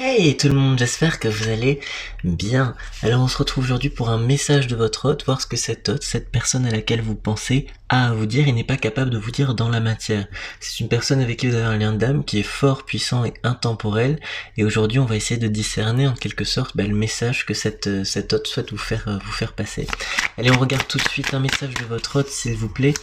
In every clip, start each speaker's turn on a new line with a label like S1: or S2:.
S1: Hey tout le monde, j'espère que vous allez bien. Alors on se retrouve aujourd'hui pour un message de votre hôte, voir ce que cet hôte, cette personne à laquelle vous pensez, a à vous dire et n'est pas capable de vous dire dans la matière. C'est une personne avec qui vous avez un lien d'âme qui est fort, puissant et intemporel. Et aujourd'hui on va essayer de discerner en quelque sorte le message que cet hôte souhaite vous faire passer. Allez, on regarde tout de suite un message de votre hôte s'il vous plaît.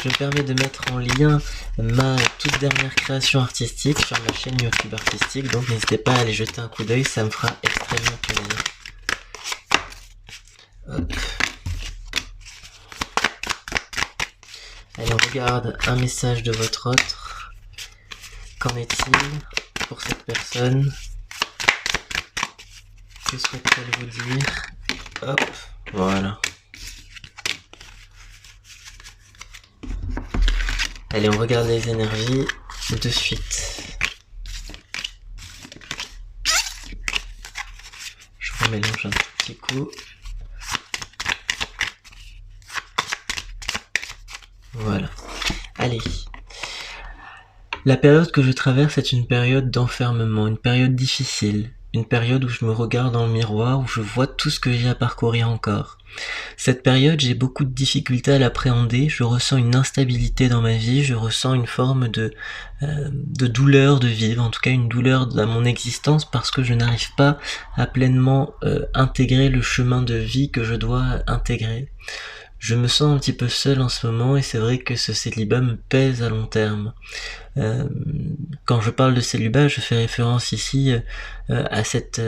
S1: Je me permets de mettre en lien ma toute dernière création artistique sur ma chaîne YouTube artistique, donc n'hésitez pas à aller jeter un coup d'œil, ça me fera extrêmement plaisir. Hop. Allez, on regarde un message de votre autre. Qu'en est-il pour cette personne? Que souhaite-t-elle vous dire? Hop, voilà. Allez, on regarde les énergies de suite. Je remélange un tout petit coup. Voilà. Allez. La période que je traverse est une période d'enfermement, une période difficile, une période où je me regarde dans le miroir, où je vois tout ce que j'ai à parcourir encore. Cette période, j'ai beaucoup de difficultés à l'appréhender, je ressens une instabilité dans ma vie, je ressens une forme de douleur de vivre, en tout cas une douleur dans mon existence parce que je n'arrive pas à pleinement intégrer le chemin de vie que je dois intégrer. Je me sens un petit peu seul en ce moment et c'est vrai que ce célibat me pèse à long terme. Quand je parle de célibat, je fais référence ici à cette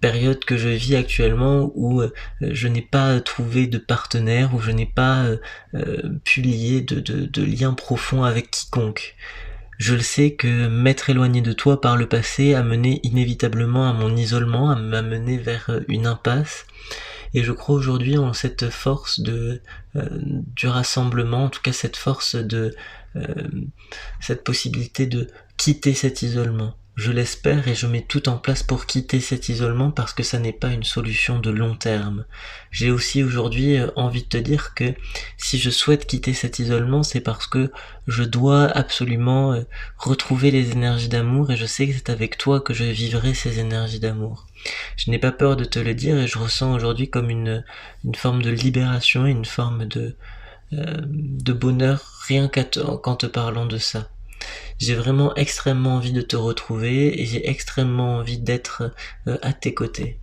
S1: période que je vis actuellement où je n'ai pas trouvé de partenaire, où je n'ai pas pu lier de lien profond avec quiconque. Je le sais que m'être éloigné de toi par le passé a mené inévitablement à mon isolement, m'a mené vers une impasse. Et je crois aujourd'hui en cette force du rassemblement, en tout cas cette force cette possibilité de quitter cet isolement. Je l'espère et je mets tout en place pour quitter cet isolement parce que ça n'est pas une solution de long terme. J'ai aussi aujourd'hui envie de te dire que si je souhaite quitter cet isolement, c'est parce que je dois absolument retrouver les énergies d'amour et je sais que c'est avec toi que je vivrai ces énergies d'amour. Je n'ai pas peur de te le dire et je ressens aujourd'hui comme une forme de libération et une forme de bonheur rien qu'en te parlant de ça. J'ai vraiment extrêmement envie de te retrouver et j'ai extrêmement envie d'être à tes côtés.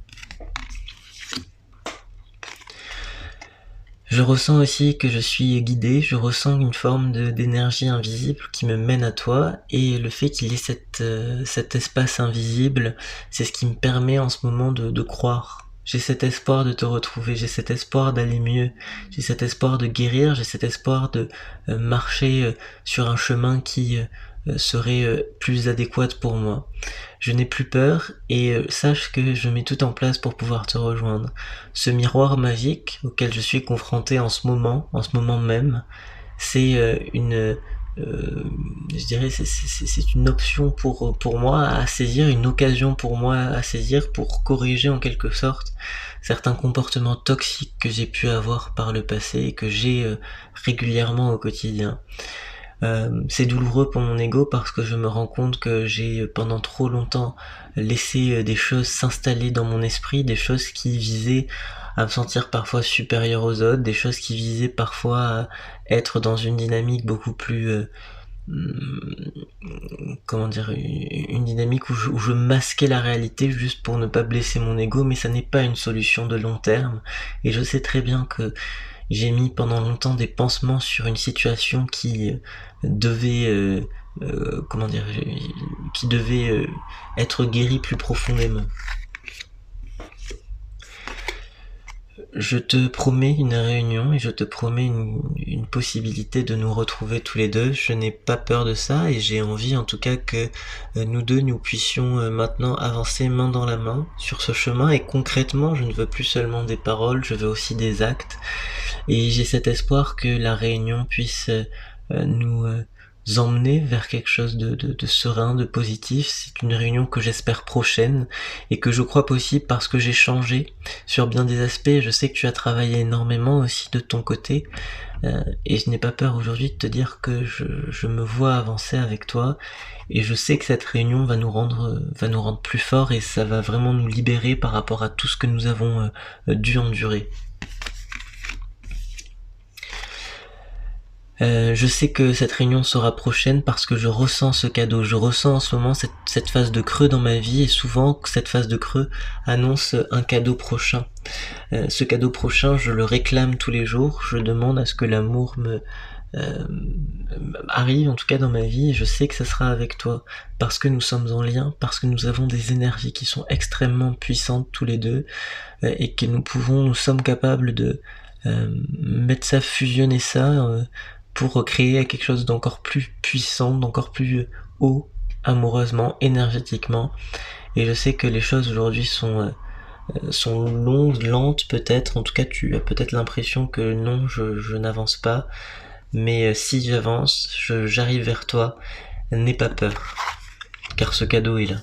S1: Je ressens aussi que je suis guidé, je ressens une forme d'énergie invisible qui me mène à toi et le fait qu'il y ait cet espace invisible, c'est ce qui me permet en ce moment de croire. J'ai cet espoir de te retrouver, j'ai cet espoir d'aller mieux, j'ai cet espoir de guérir, j'ai cet espoir de marcher sur un chemin qui serait plus adéquat pour moi. Je n'ai plus peur et sache que je mets tout en place pour pouvoir te rejoindre. Ce miroir magique auquel je suis confronté en ce moment même, c'est je dirais, c'est une option pour moi à saisir, une occasion pour moi à saisir pour corriger en quelque sorte certains comportements toxiques que j'ai pu avoir par le passé et que j'ai régulièrement au quotidien. C'est douloureux pour mon ego parce que je me rends compte que j'ai pendant trop longtemps laissé des choses s'installer dans mon esprit, des choses qui visaient à me sentir parfois supérieur aux autres, des choses qui visaient parfois à être dans une dynamique beaucoup plus comment dire, une dynamique où je masquais la réalité juste pour ne pas blesser mon ego, mais ça n'est pas une solution de long terme et je sais très bien que j'ai mis pendant longtemps des pansements sur une situation qui devait comment dire, qui devait être guérie plus profondément. Je te promets une réunion et je te promets une possibilité de nous retrouver tous les deux. Je n'ai pas peur de ça et j'ai envie en tout cas que nous deux nous puissions maintenant avancer main dans la main sur ce chemin et concrètement je ne veux plus seulement des paroles, je veux aussi des actes et j'ai cet espoir que la réunion puisse nous emmener vers quelque chose de serein, de positif. C'est une réunion que j'espère prochaine et que je crois possible parce que j'ai changé sur bien des aspects. Je sais que tu as travaillé énormément aussi de ton côté et je n'ai pas peur aujourd'hui de te dire que je me vois avancer avec toi et je sais que cette réunion va nous rendre plus forts et ça va vraiment nous libérer par rapport à tout ce que nous avons dû endurer. Je sais que cette réunion sera prochaine parce que je ressens ce cadeau. Je ressens en ce moment cette phase de creux dans ma vie et souvent cette phase de creux annonce un cadeau prochain. Ce cadeau prochain, je le réclame tous les jours. Je demande à ce que l'amour euh, arrive en tout cas dans ma vie et je sais que ça sera avec toi parce que nous sommes en lien, parce que nous avons des énergies qui sont extrêmement puissantes tous les deux et que nous sommes capables de mettre ça, fusionner ça pour créer quelque chose d'encore plus puissant, d'encore plus haut, amoureusement, énergétiquement. Et je sais que les choses aujourd'hui sont longues, lentes peut-être. En tout cas, tu as peut-être l'impression que non, je n'avance pas. Mais si j'avance, j'arrive vers toi. N'aie pas peur, car ce cadeau est là.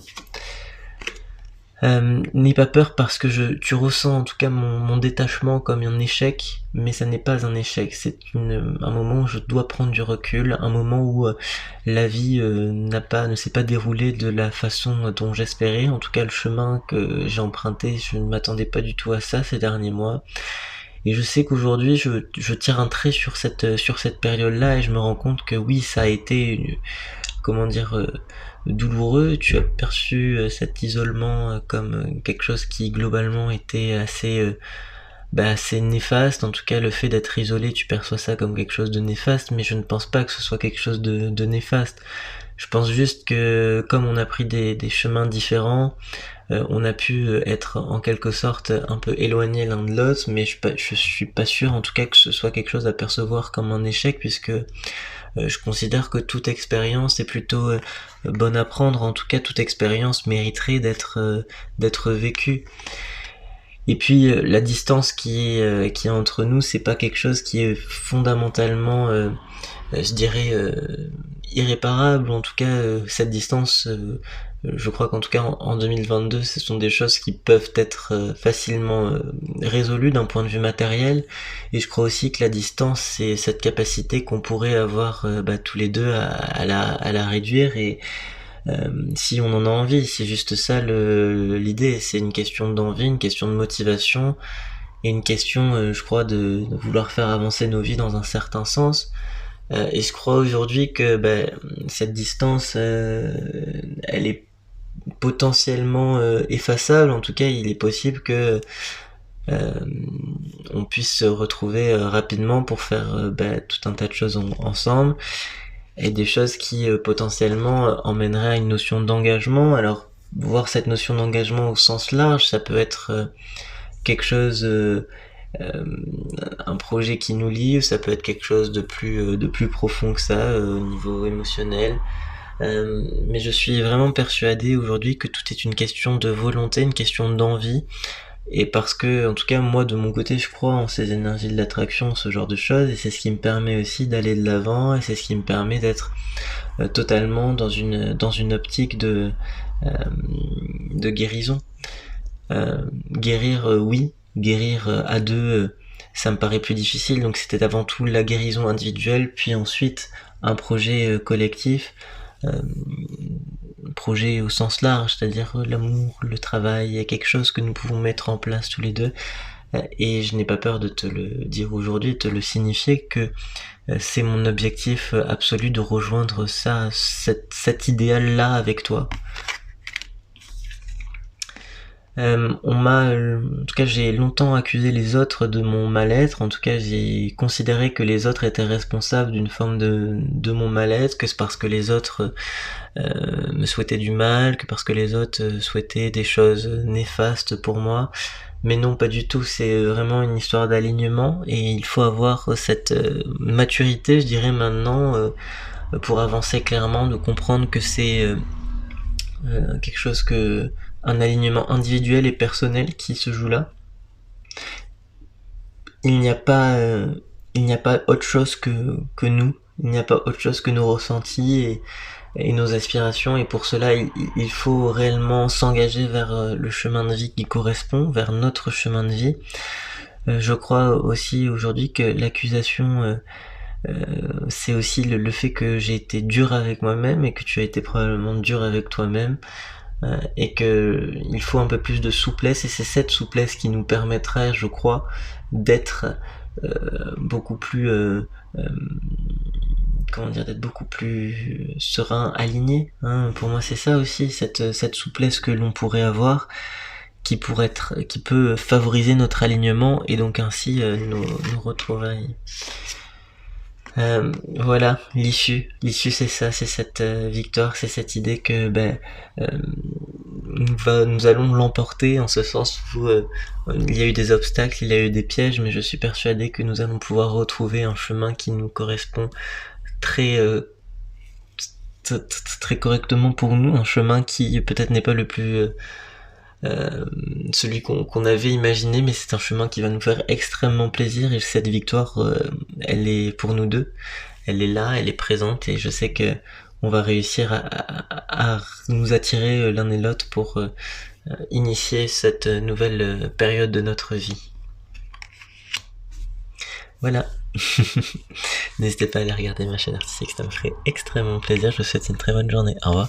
S1: N'aie pas peur parce que tu ressens en tout cas mon détachement comme un échec, mais ça n'est pas un échec, c'est un moment où je dois prendre du recul, un moment où la vie ne s'est pas déroulée de la façon dont j'espérais, en tout cas le chemin que j'ai emprunté, je ne m'attendais pas du tout à ça ces derniers mois, et je sais qu'aujourd'hui je tire un trait sur cette période-là et je me rends compte que oui, ça a été comment dire, douloureux. Tu as perçu cet isolement comme quelque chose qui globalement était assez néfaste. En tout cas, le fait d'être isolé, tu perçois ça comme quelque chose de néfaste, mais je ne pense pas que ce soit quelque chose de néfaste. Je pense juste que comme on a pris des chemins différents, on a pu être en quelque sorte un peu éloignés l'un de l'autre, mais je suis pas sûr en tout cas que ce soit quelque chose à percevoir comme un échec, puisque je considère que toute expérience est plutôt bonne à prendre. En tout cas, toute expérience mériterait d'être vécue. Et puis la distance qui est entre nous, c'est pas quelque chose qui est fondamentalement, je dirais, irréparable. En tout cas, cette distance, je crois qu'en tout cas en 2022, ce sont des choses qui peuvent être facilement résolues d'un point de vue matériel. Et je crois aussi que la distance, c'est cette capacité qu'on pourrait avoir tous les deux à la réduire et si on en a envie. C'est juste ça l'idée. C'est une question d'envie, une question de motivation et une question, je crois, de vouloir faire avancer nos vies dans un certain sens. Et je crois aujourd'hui que cette distance, elle est potentiellement effaçable. En tout cas, il est possible que euh, on puisse se retrouver rapidement pour faire tout un tas de choses ensemble et des choses qui potentiellement emmèneraient à une notion d'engagement. Alors, voir cette notion d'engagement au sens large, ça peut être quelque chose, un projet qui nous lie, ou ça peut être quelque chose de plus profond que ça au niveau émotionnel. Mais je suis vraiment persuadé aujourd'hui que tout est une question de volonté, une question d'envie. Et parce que, en tout cas, moi, de mon côté, je crois en ces énergies de l'attraction, ce genre de choses, et c'est ce qui me permet aussi d'aller de l'avant, et c'est ce qui me permet d'être totalement dans une optique de guérison. Guérir, oui, guérir à deux, ça me paraît plus difficile, donc c'était avant tout la guérison individuelle, puis ensuite un projet collectif, projet au sens large, c'est-à-dire l'amour, le travail, il y a quelque chose que nous pouvons mettre en place tous les deux. Et je n'ai pas peur de te le dire aujourd'hui, de te le signifier que c'est mon objectif absolu de rejoindre cet idéal-là avec toi. En tout cas, j'ai longtemps accusé les autres de mon mal-être. En tout cas, j'ai considéré que les autres étaient responsables d'une forme de mon mal-être, que c'est parce que les autres me souhaitaient du mal, que parce que les autres souhaitaient des choses néfastes pour moi. Mais non, pas du tout. C'est vraiment une histoire d'alignement et il faut avoir cette maturité, je dirais maintenant, pour avancer clairement, de comprendre que c'est quelque chose que un alignement individuel et personnel qui se joue là. Il n'y a pas autre chose que nous Il n'y a pas autre chose que nos ressentis et nos aspirations, et pour cela il faut réellement s'engager vers le chemin de vie qui correspond, vers notre chemin de vie. Je crois aussi aujourd'hui que l'accusation, c'est aussi le fait que j'ai été dur avec moi-même et que tu as été probablement dur avec toi-même, et que il faut un peu plus de souplesse, et c'est cette souplesse qui nous permettrait, je crois, d'être beaucoup plus comment dire, d'être beaucoup plus serein, aligné, hein. Pour moi c'est ça aussi, cette souplesse que l'on pourrait avoir, qui peut favoriser notre alignement et donc ainsi nous retrouver. Voilà, l'issue c'est ça, c'est cette victoire, c'est cette idée que nous allons l'emporter, en ce sens où il y a eu des obstacles, il y a eu des pièges, mais je suis persuadé que nous allons pouvoir retrouver un chemin qui nous correspond très très correctement pour nous, un chemin qui peut-être n'est pas le plus celui qu'on avait imaginé, mais c'est un chemin qui va nous faire extrêmement plaisir, et cette victoire, elle est pour nous deux, elle est là, elle est présente, et je sais que on va réussir à nous attirer l'un et l'autre pour initier cette nouvelle période de notre vie. Voilà. N'hésitez pas à aller regarder ma chaîne artistique, ça me ferait extrêmement plaisir. Je vous souhaite une très bonne journée. Au revoir.